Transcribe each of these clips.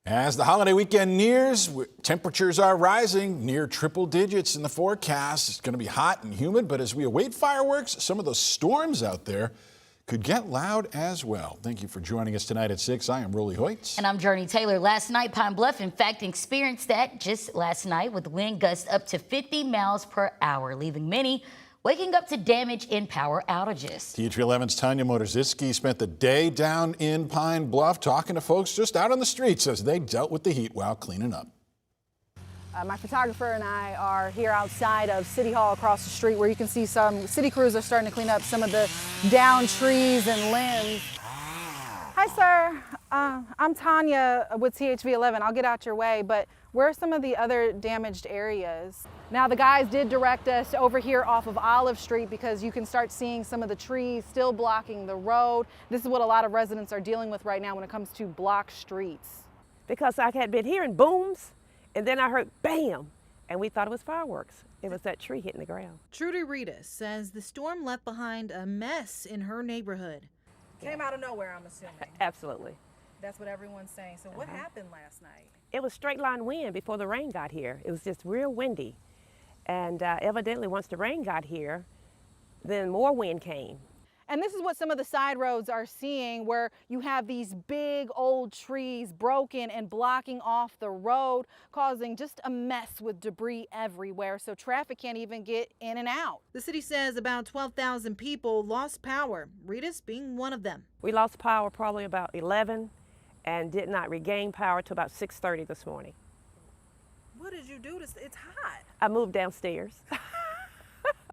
As the holiday weekend nears, temperatures are rising near triple digits in the forecast. It's going to be hot and humid, but as we await fireworks, some of those storms out there could get loud as well. Thank you for joining us tonight at 6. I am Hoyt. And I'm Jurnee Taylor. Last night, Pine Bluff, in fact, experienced that just last night with wind gusts up to 50 miles per hour, leaving many waking up to damage in power outages. THV 11's Tanya Motorzitsky spent the day down in Pine Bluff talking to folks just out on the streets as they dealt with the heat while cleaning up. My photographer and I are here outside of City Hall across the street where you can see some city crews are starting to clean up some of the downed trees and limbs. Hi, sir. I'm Tanya with THV 11. I'll get out your way, but where are some of the other damaged areas? Now, the guys did direct us over here off of Olive Street because you can start seeing some of the trees still blocking the road. This is what a lot of residents are dealing with right now when it comes to blocked streets. Because I had been hearing booms, and then I heard bam, and we thought it was fireworks. It was that tree hitting the ground. Trudy Rita says the storm left behind a mess in her neighborhood. Came out of nowhere, I'm assuming. Absolutely. That's what everyone's saying. So what happened last night? It was straight line wind before the rain got here. It was just real windy. And evidently once the rain got here, then more wind came. And this is what some of the side roads are seeing, where you have these big old trees broken and blocking off the road, causing just a mess with debris everywhere, so traffic can't even get in and out. The city says about 12,000 people lost power, Rita's being one of them. We lost power probably about 11 and did not regain power till about 6:30 this morning. What did you do? It's hot. I moved downstairs.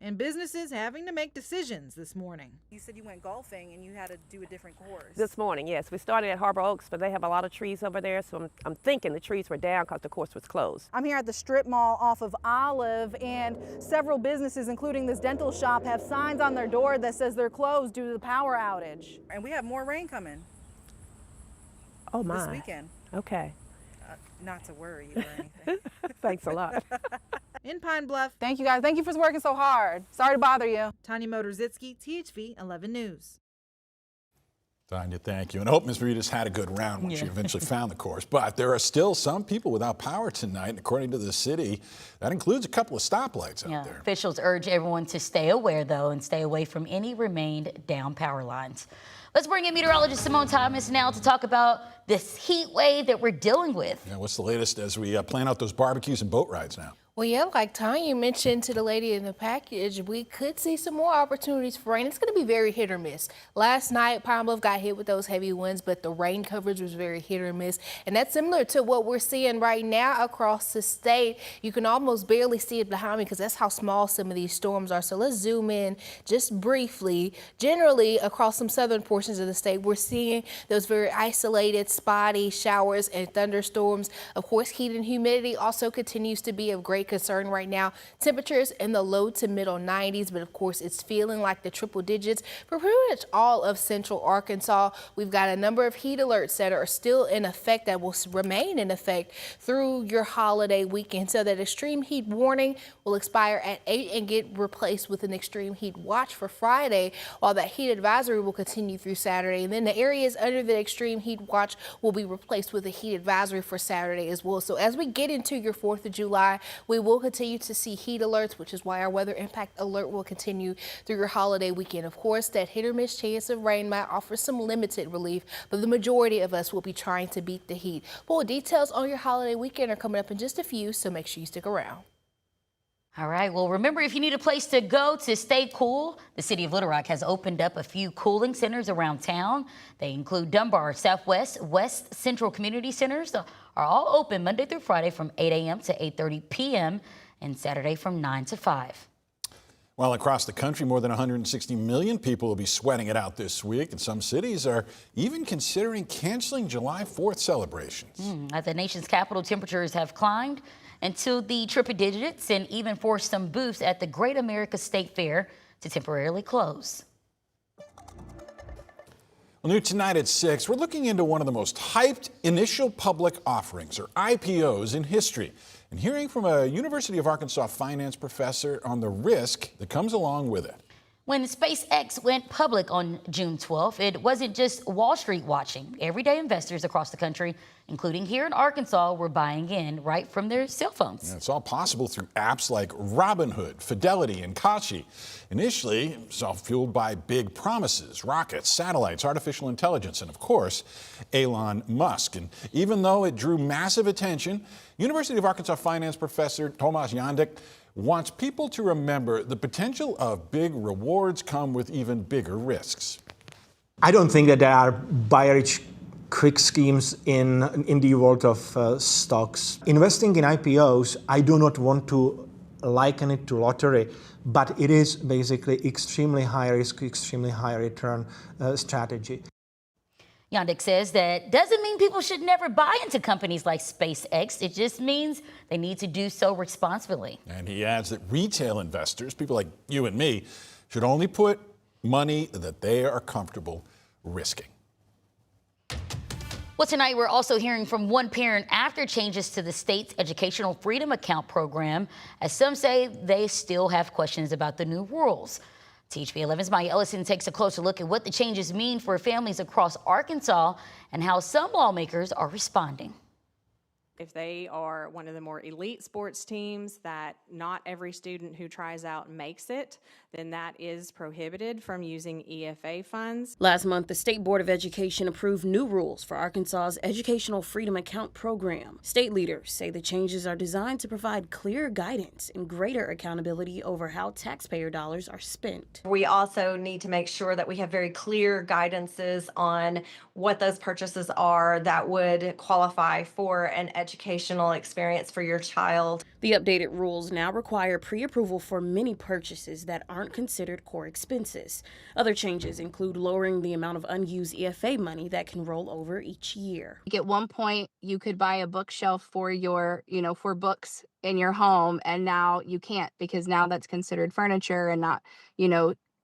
And businesses having to make decisions this morning. You said you went golfing and you had to do a different course. This morning, yes. We started at Harbor Oaks, but they have a lot of trees over there, so I'm thinking the trees were down because the course was closed. I'm here at the strip mall off of Olive, and several businesses, including this dental shop, have signs on their door that says they're closed due to the power outage. And we have more rain coming. Oh my. This weekend. Okay. Not to worry or anything. Thanks a lot. In Pine Bluff, Thank you guys. Thank you for working so hard. Sorry to bother you. Tanya Motorzitsky, THV 11 News. Tanya, thank you. And I hope Ms. Rita's had a good round when she eventually found the course. But there are still some people without power tonight. And according to the city, that includes a couple of stoplights out there. Officials urge everyone to stay aware, though, and stay away from any remained down power lines. Let's bring in meteorologist Simone Thomas now to talk about this heat wave that we're dealing with. Yeah, what's the latest as we plan out those barbecues and boat rides now? Well, yeah, like Tanya mentioned to the lady in the package, we could see some more opportunities for rain. It's going to be very hit or miss. Last night, Pine Bluff got hit with those heavy winds, but the rain coverage was very hit or miss. And that's similar to what we're seeing right now across the state. You can almost barely see it behind me because that's how small some of these storms are. So let's zoom in just briefly. Generally, across some southern portions of the state, we're seeing those very isolated, spotty showers and thunderstorms. Of course, heat and humidity also continues to be of great concern right now. Temperatures in the low to middle 90s, but of course it's feeling like the triple digits for pretty much all of central Arkansas. We've got a number of heat alerts that are still in effect that will remain in effect through your holiday weekend. So that extreme heat warning will expire at 8 and get replaced with an extreme heat watch for Friday, while that heat advisory will continue through Saturday. And then the areas under the extreme heat watch will be replaced with a heat advisory for Saturday as well. So as we get into your 4th of July, we will continue to see heat alerts, which is why our weather impact alert will continue through your holiday weekend. Of course, that hit or miss chance of rain might offer some limited relief, but the majority of us will be trying to beat the heat. Full details on your holiday weekend are coming up in just a few, so make sure you stick around. All right, well, remember, if you need a place to go to stay cool, the city of Little Rock has opened up a few cooling centers around town. They include Dunbar, Southwest, West Central Community Centers are all open Monday through Friday from 8 a.m. to 8:30 p.m. and Saturday from 9 to 5. Well, across the country, more than 160 million people will be sweating it out this week, and some cities are even considering canceling July 4th celebrations. At the nation's capital, temperatures have climbed into the triple digits and even forced some booths at the Great America State Fair to temporarily close. Well, new tonight at 6, we're looking into one of the most hyped initial public offerings, or IPOs, in history, and hearing from a University of Arkansas finance professor on the risk that comes along with it. When SpaceX went public on June 12th, it wasn't just Wall Street watching. Everyday investors across the country, including here in Arkansas, were buying in right from their cell phones. And it's all possible through apps like Robinhood, Fidelity, and Kashi. Initially, it was all fueled by big promises, rockets, satellites, artificial intelligence, and of course, Elon Musk. And even though it drew massive attention, University of Arkansas finance professor Tomas Yandick wants people to remember the potential of big rewards come with even bigger risks. I don't think that there are buy-rich quick schemes in the world of stocks. Investing in IPOs, I do not want to liken it to lottery, but it is basically extremely high risk, extremely high return strategy. Yandick says that doesn't mean people should never buy into companies like SpaceX. It just means they need to do so responsibly. And he adds that retail investors, people like you and me, should only put money that they are comfortable risking. Well, tonight we're also hearing from one parent after changes to the state's Educational Freedom Account program, as some say they still have questions about the new rules. THV 11's Maya Ellison takes a closer look at what the changes mean for families across Arkansas and how some lawmakers are responding. If they are one of the more elite sports teams that not every student who tries out makes it, then that is prohibited from using EFA funds. Last month, the State Board of Education approved new rules for Arkansas's Educational Freedom Account program. State leaders say the changes are designed to provide clear guidance and greater accountability over how taxpayer dollars are spent. We also need to make sure that we have very clear guidances on what those purchases are that would qualify for an educational experience for your child. The updated rules now require pre-approval for many purchases that aren't considered core expenses. Other changes include lowering the amount of unused EFA money that can roll over each year. At one point, you could buy a bookshelf for your, for books in your home, and now you can't, because now that's considered furniture and not,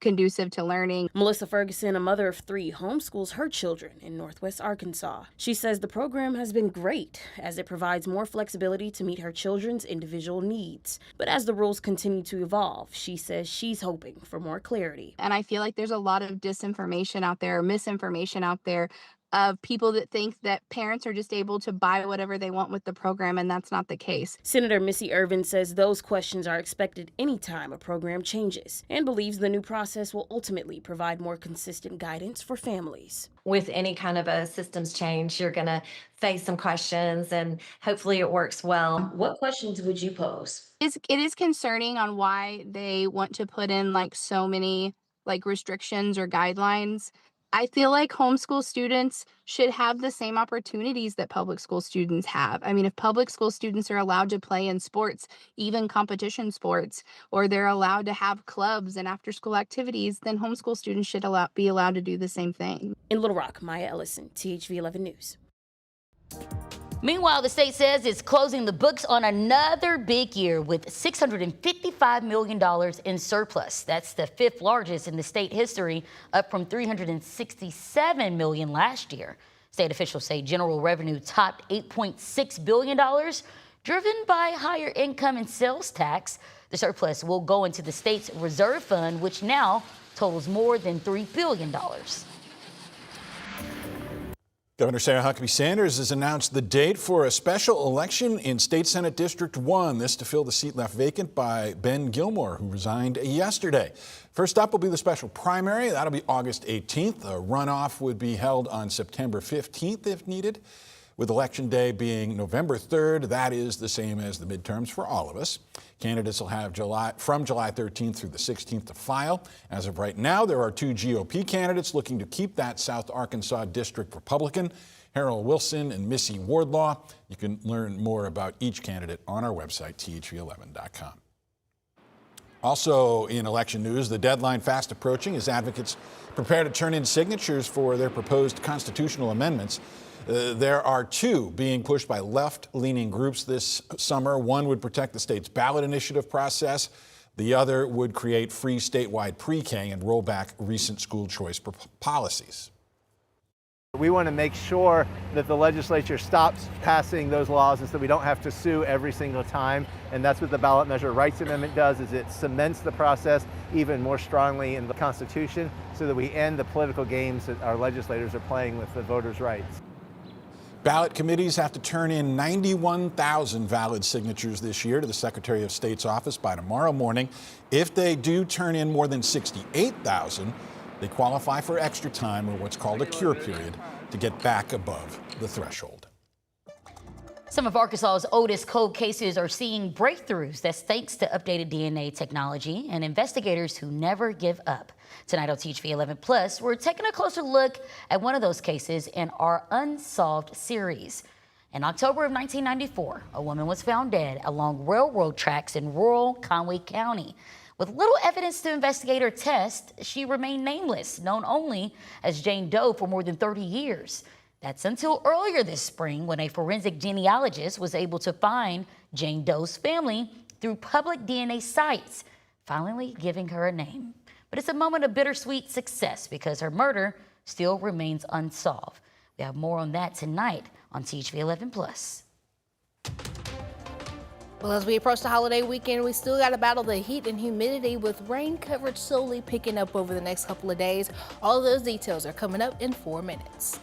conducive to learning. Melissa Ferguson, a mother of 3, homeschools her children in Northwest Arkansas. She says the program has been great as it provides more flexibility to meet her children's individual needs. But as the rules continue to evolve, she says she's hoping for more clarity. And I feel like there's a lot of disinformation out there, misinformation out there, of people that think that parents are just able to buy whatever they want with the program, and that's not the case. Senator Missy Irvin says those questions are expected anytime a program changes and believes the new process will ultimately provide more consistent guidance for families. With any kind of a systems change, you're going to face some questions, and hopefully it works well. What questions would you pose? It is concerning on why they want to put in so many restrictions or guidelines. I feel like homeschool students should have the same opportunities that public school students have. I mean, if public school students are allowed to play in sports, even competition sports, or they're allowed to have clubs and after-school activities, then homeschool students should be allowed to do the same thing. In Little Rock, Maya Ellison, THV 11 News. Meanwhile, the state says it's closing the books on another big year with $655 million in surplus. That's the 5th largest in the state history, up from $367 million last year. State officials say general revenue topped $8.6 billion, driven by higher income and sales tax. The surplus will go into the state's reserve fund, which now totals more than $3 billion. Governor Sarah Huckabee Sanders has announced the date for a special election in State Senate District 1. This to fill the seat left vacant by Ben Gilmore, who resigned yesterday. First up will be the special primary. That'll be August 18th. A runoff would be held on September 15th if needed. With Election Day being November 3rd, that is the same as the midterms for all of us. Candidates will have from July 13th through the 16th to file. As of right now, there are 2 GOP candidates looking to keep that South Arkansas District Republican, Harold Wilson and Missy Wardlaw. You can learn more about each candidate on our website, thv11.com. Also in election news, the deadline fast approaching as advocates prepare to turn in signatures for their proposed constitutional amendments. There are 2 being pushed by left-leaning groups this summer. One would protect the state's ballot initiative process. The other would create free statewide pre-K and roll back recent school choice policies. We want to make sure that the legislature stops passing those laws and so we don't have to sue every single time. And that's what the ballot measure rights amendment does, is it cements the process even more strongly in the Constitution so that we end the political games that our legislators are playing with the voters' rights. Ballot committees have to turn in 91,000 valid signatures this year to the Secretary of State's office by tomorrow morning. If they do turn in more than 68,000, they qualify for extra time, or what's called a cure period, to get back above the threshold. Some of Arkansas's oldest cold cases are seeing breakthroughs. That's thanks to updated DNA technology and investigators who never give up. Tonight on THV 11 Plus, we're taking a closer look at one of those cases in our Unsolved series. In October of 1994, a woman was found dead along railroad tracks in rural Conway County. With little evidence to investigate or test, she remained nameless, known only as Jane Doe for more than 30 years. That's until earlier this spring when a forensic genealogist was able to find Jane Doe's family through public DNA sites, finally giving her a name. But it's a moment of bittersweet success because her murder still remains unsolved. We have more on that tonight on THV 11 Plus. Well, as we approach the holiday weekend, we still got to battle the heat and humidity with rain coverage slowly picking up over the next couple of days. All of those details are coming up in 4 minutes.